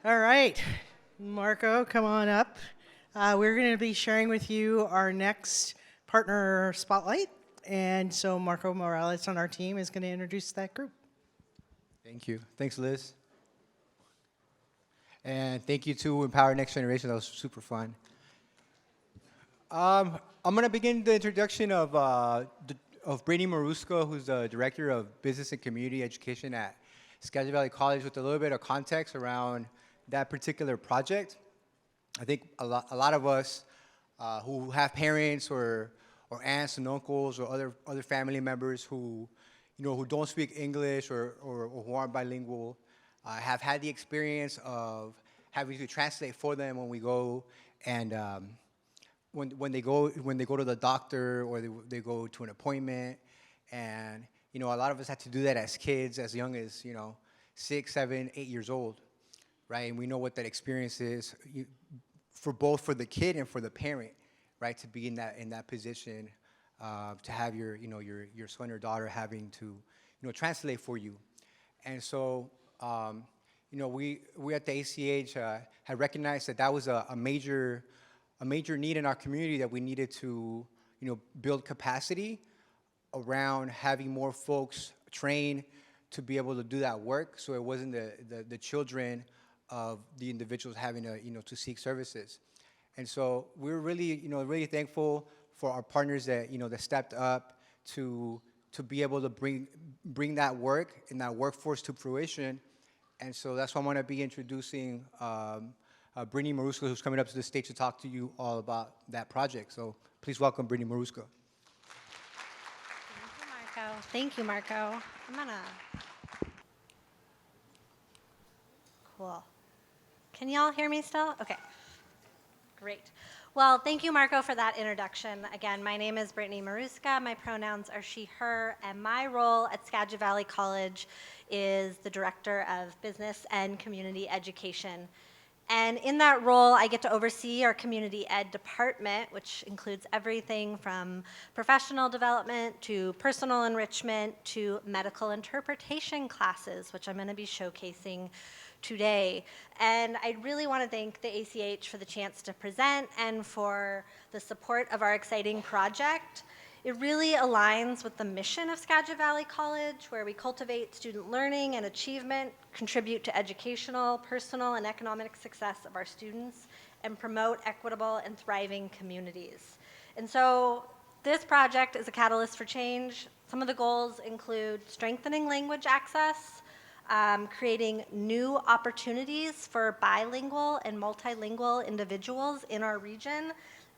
All right, Marco, come on up. We're going to be sharing with you our next partner spotlight. And so Marco Morales on our team is going to introduce that group. Thank you. Thanks, Liz. And thank you to Empower Next Generation. That was super fun. I'm going to begin the introduction of Brittney Maruska, who's the Director of Business and Community Education at Skagit Valley College, with a little bit of context around that particular project. I think a lot of us who have parents or aunts and uncles or other family members who don't speak English or who aren't bilingual have had the experience of having to translate for them when we go and when they go to the doctor or they go to an appointment. And a lot of us had to do that as kids, as young as 6, 7, 8 years old, right? And we know what that experience is for the kid and for the parent, right? To be in that position, to have your son or daughter having to translate for you. And so we at the ACH had recognized that was a major need in our community, that we needed to build capacity around having more folks trained to be able to do that work, so it wasn't the children of the individuals having to seek services. And so we're really thankful for our partners that stepped up to be able to bring that work and that workforce to fruition. And so that's why I'm going to be introducing Brittney Maruska, who's coming up to the stage to talk to you all about that project. So please welcome Brittney Maruska. Thank you, Marco. Thank you, Marco. I'm gonna. Cool. Can y'all hear me still? Okay. Great. Well, thank you, Marco, for that introduction. Again, my name is Brittney Maruska. My pronouns are she, her, and my role at Skagit Valley College is the Director of Business and Community Education. And in that role, I get to oversee our community ed department, which includes everything from professional development to personal enrichment to medical interpretation classes, which I'm going to be showcasing today. And I really want to thank the ACH for the chance to present and for the support of our exciting project. It really aligns with the mission of Skagit Valley College, where we cultivate student learning and achievement, contribute to educational, personal, and economic success of our students, and promote equitable and thriving communities. And so this project is a catalyst for change. Some of the goals include strengthening language access, creating new opportunities for bilingual and multilingual individuals in our region,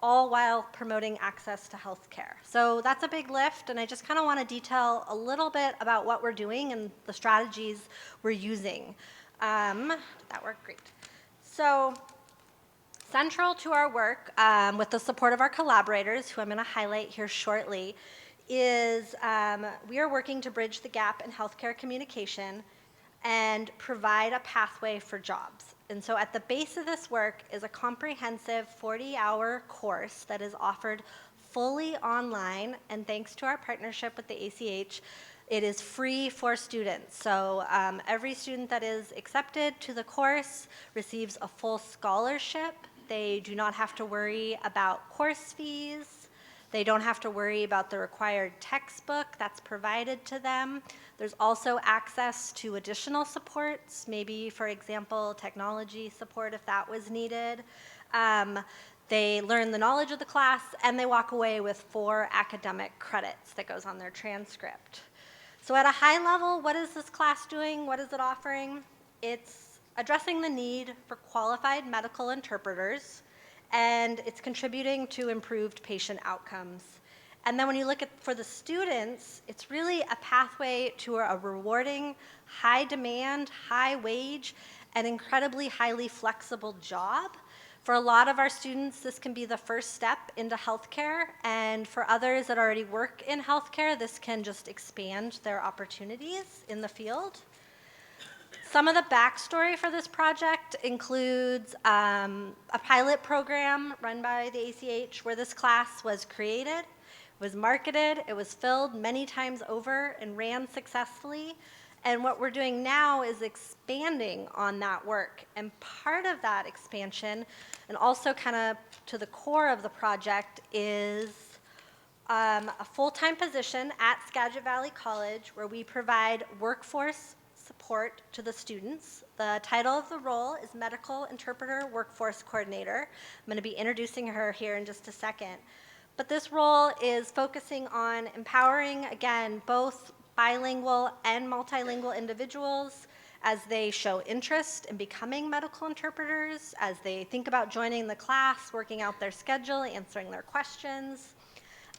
all while promoting access to healthcare. So that's a big lift, and I just kind of want to detail a little bit about what we're doing and the strategies we're using. Did that work? Great. So central to our work, with the support of our collaborators, who I'm going to highlight here shortly, is we are working to bridge the gap in healthcare communication and provide a pathway for jobs. And so at the base of this work is a comprehensive 40-hour course that is offered fully online, and thanks to our partnership with the ACH, it is free for students. So every student that is accepted to the course receives a full scholarship. They do not have to worry about course fees. They don't have to worry about the required textbook that's provided to them. There's also access to additional supports, maybe, for example, technology support if that was needed. They learn the knowledge of the class, and they walk away with 4 academic credits that goes on their transcript. So at a high level, what is this class doing? What is it offering? It's addressing the need for qualified medical interpreters, and it's contributing to improved patient outcomes. And then when you look at for the students, it's really a pathway to a rewarding, high demand, high wage, and incredibly highly flexible job. For a lot of our students, this can be the first step into healthcare, and for others that already work in healthcare, this can just expand their opportunities in the field. Some of the backstory for this project includes a pilot program run by the ACH where this class was created, was marketed, it was filled many times over and ran successfully. And what we're doing now is expanding on that work. And part of that expansion, and also kind of to the core of the project, is a full-time position at Skagit Valley College where we provide workforce support to the students. The title of the role is Medical Interpreter Workforce Coordinator. I'm going to be introducing her here in just a second. But this role is focusing on empowering, again, both bilingual and multilingual individuals as they show interest in becoming medical interpreters, as they think about joining the class, working out their schedule, answering their questions.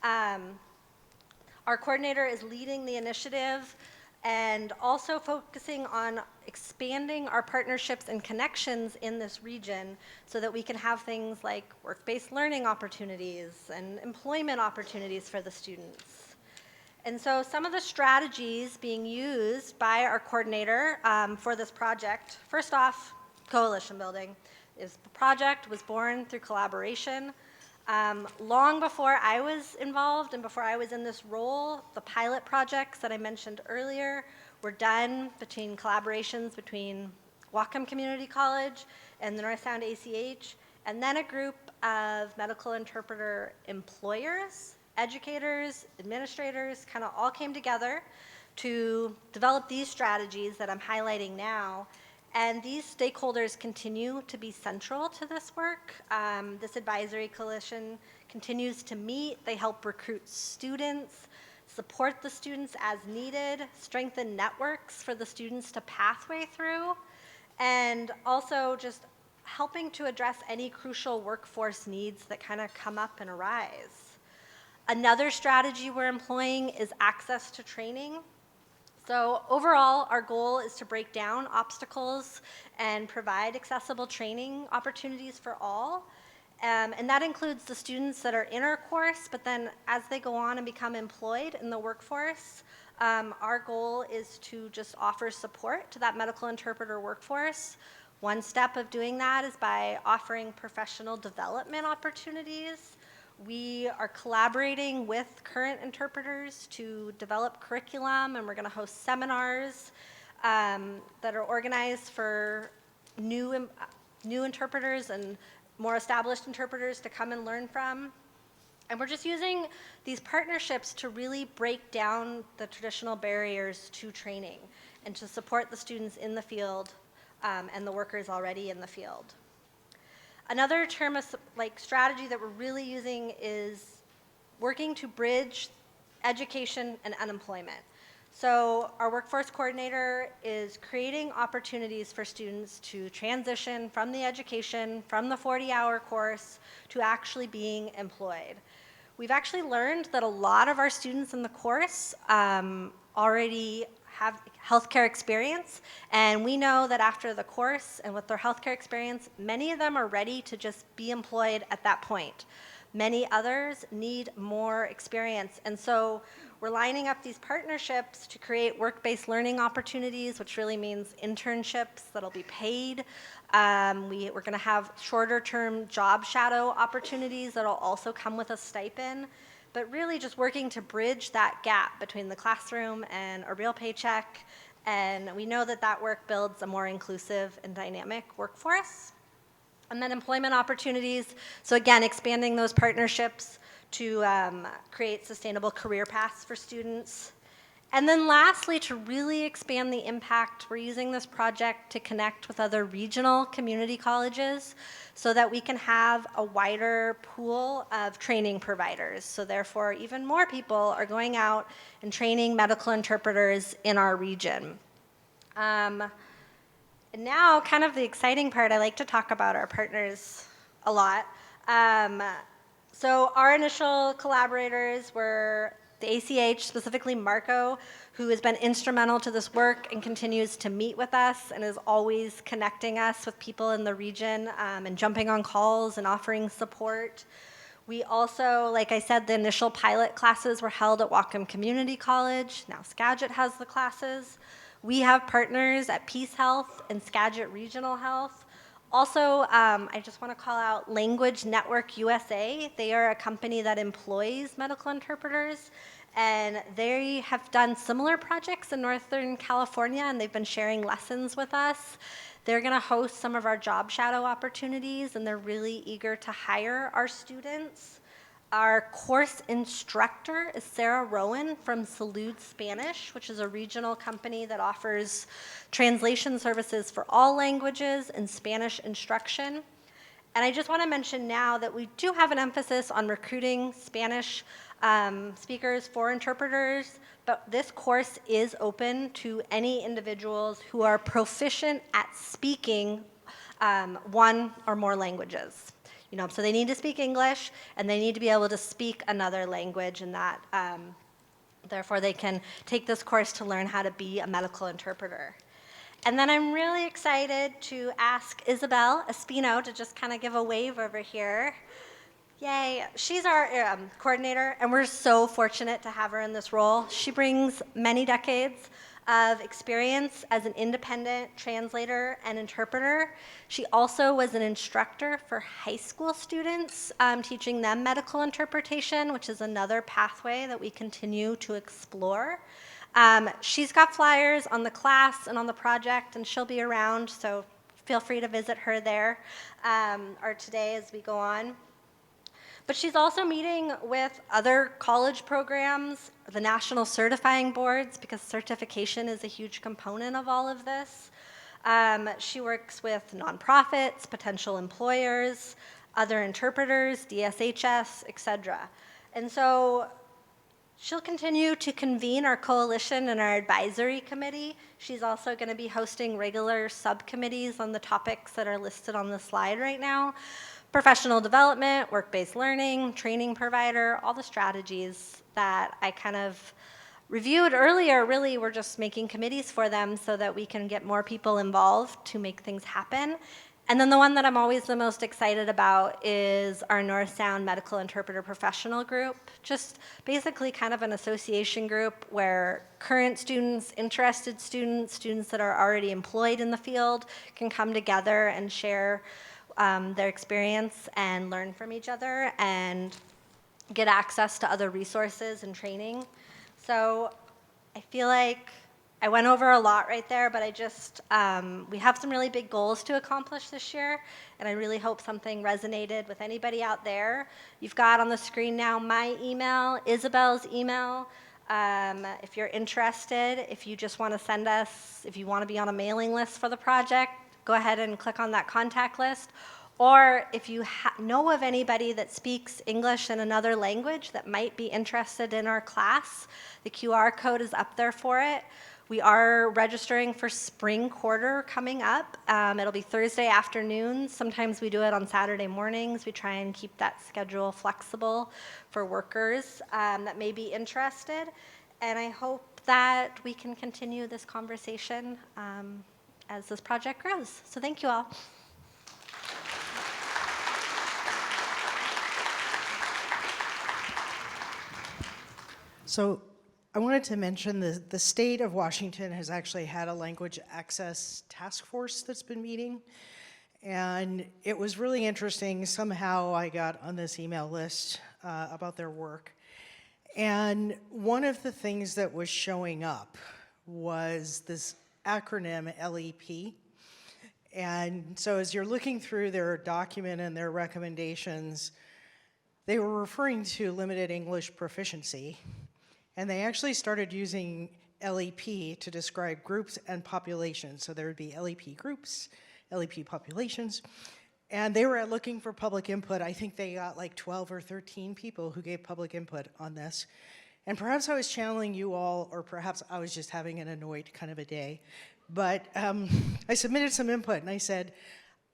Our coordinator is leading the initiative and also focusing on expanding our partnerships and connections in this region so that we can have things like work-based learning opportunities and employment opportunities for the students. And so some of the strategies being used by our coordinator for this project, first off, coalition building. The project was born through collaboration. Long before I was involved and before I was in this role, the pilot projects that I mentioned earlier were done between collaborations between Whatcom Community College and the North Sound ACH, and then a group of medical interpreter employers, educators, administrators, kind of all came together to develop these strategies that I'm highlighting now. And these stakeholders continue to be central to this work. This advisory coalition continues to meet. They help recruit students, support the students as needed, strengthen networks for the students to pathway through, and also just helping to address any crucial workforce needs that kind of come up and arise. Another strategy we're employing is access to training. So overall, our goal is to break down obstacles and provide accessible training opportunities for all. And that includes the students that are in our course, but then as they go on and become employed in the workforce, our goal is to just offer support to that medical interpreter workforce. One step of doing that is by offering professional development opportunities. We are collaborating with current interpreters to develop curriculum, and we're going to host seminars that are organized for new interpreters and more established interpreters to come and learn from. And we're just using these partnerships to really break down the traditional barriers to training and to support the students in the field and the workers already in the field. Another term of strategy that we're really using is working to bridge education and unemployment. So our workforce coordinator is creating opportunities for students to transition from the education, from the 40-hour course, to actually being employed. We've actually learned that a lot of our students in the course already have healthcare experience, and we know that after the course and with their healthcare experience, many of them are ready to just be employed at that point. Many others need more experience, and so we're lining up these partnerships to create work-based learning opportunities, which really means internships that'll be paid. We're going to have shorter-term job shadow opportunities that'll also come with a stipend. But really just working to bridge that gap between the classroom and a real paycheck. And we know that that work builds a more inclusive and dynamic workforce. And then employment opportunities. So again, expanding those partnerships to create sustainable career paths for students. And then lastly, to really expand the impact, we're using this project to connect with other regional community colleges so that we can have a wider pool of training providers. So therefore, even more people are going out and training medical interpreters in our region. And now, kind of the exciting part, I like to talk about our partners a lot. So our initial collaborators were the ACH, specifically Marco, who has been instrumental to this work and continues to meet with us and is always connecting us with people in the region and jumping on calls and offering support. We also, like I said, the initial pilot classes were held at Whatcom Community College. Now Skagit has the classes. We have partners at Peace Health and Skagit Regional Health. Also, I just want to call out Language Network USA. They are a company that employs medical interpreters, And they have done similar projects in Northern California, and they've been sharing lessons with us. They're going to host some of our job shadow opportunities, and they're really eager to hire our students. Our course instructor is Sarah Rowan from Salud Spanish, which is a regional company that offers translation services for all languages and Spanish instruction. And I just want to mention now that we do have an emphasis on recruiting Spanish speakers for interpreters, but this course is open to any individuals who are proficient at speaking one or more languages. So they need to speak English, and they need to be able to speak another language, and that therefore they can take this course to learn how to be a medical interpreter. And then I'm really excited to ask Isabel Espino to just kind of give a wave over here. Yay. She's our coordinator, and we're so fortunate to have her in this role. She brings many decades of experience as an independent translator and interpreter. She also was an instructor for high school students, teaching them medical interpretation, which is another pathway that we continue to explore. She's got flyers on the class and on the project, and she'll be around, so feel free to visit her there or today as we go on. But she's also meeting with other college programs, the national certifying boards, because certification is a huge component of all of this. She works with nonprofits, potential employers, other interpreters, DSHS, et cetera. And so she'll continue to convene our coalition and our advisory committee. She's also going to be hosting regular subcommittees on the topics that are listed on the slide right now. Professional development, work-based learning, training provider, all the strategies that I kind of reviewed earlier. Really, we're just making committees for them so that we can get more people involved to make things happen. And then the one that I'm always the most excited about is our North Sound Medical Interpreter Professional Group, just basically kind of an association group where current students, interested students, students that are already employed in the field can come together and share their experience and learn from each other and get access to other resources and training. So I feel like I went over a lot right there, but we have some really big goals to accomplish this year, and I really hope something resonated with anybody out there. You've got on the screen now my email, Isabel's email. If you're interested, if you just want to send us, if you want to be on a mailing list for the project, go ahead and click on that contact list. Or if you know of anybody that speaks English in another language that might be interested in our class, the QR code is up there for it. We are registering for spring quarter coming up. It'll be Thursday afternoons. Sometimes we do it on Saturday mornings. We try and keep that schedule flexible for workers that may be interested. And I hope that we can continue this conversation as this project grows. So thank you all. So I wanted to mention the state of Washington has actually had a language access task force that's been meeting. And it was really interesting. Somehow I got on this email list about their work. And one of the things that was showing up was this acronym LEP. And so as you're looking through their document and their recommendations, they were referring to limited English proficiency. And they actually started using LEP to describe groups and populations. So there would be LEP groups, LEP populations. And they were looking for public input. I think they got like 12 or 13 people who gave public input on this. And perhaps I was channeling you all, or perhaps I was just having an annoyed kind of a day. But I submitted some input, and I said,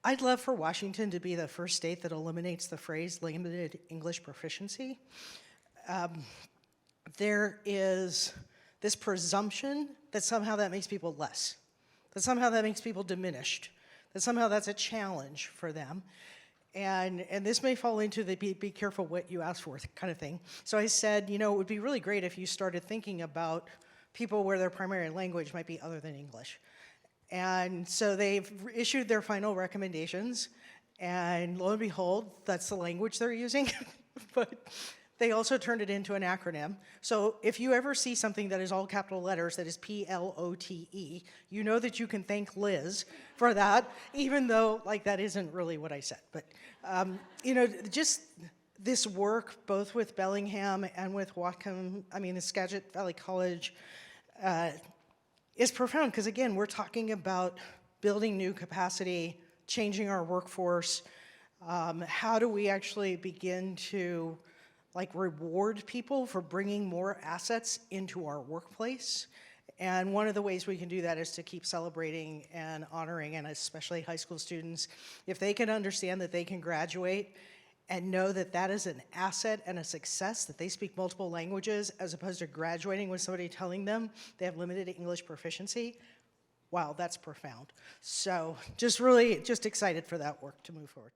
I'd love for Washington to be the first state that eliminates the phrase limited English proficiency. There is this presumption that somehow that makes people less, that somehow that makes people diminished, that somehow that's a challenge for them. And this may fall into the be careful what you ask for kind of thing. So I said, it would be really great if you started thinking about people where their primary language might be other than English. And so they've issued their final recommendations, and lo and behold, that's the language they're using. But they also turned it into an acronym. So if you ever see something that is all capital letters that is PLOTE, you know that you can thank Liz for that, even though like that isn't really what I said. But you know, just this work, both with Bellingham and with Whatcom, I mean, the Skagit Valley College, is profound because, again, we're talking about building new capacity, changing our workforce. How do we actually begin to like reward people for bringing more assets into our workplace? And one of the ways we can do that is to keep celebrating and honoring, and especially high school students. If they can understand that they can graduate and know that that is an asset and a success, that they speak multiple languages, as opposed to graduating with somebody telling them they have limited English proficiency, wow, that's profound. So just really just excited for that work to move forward.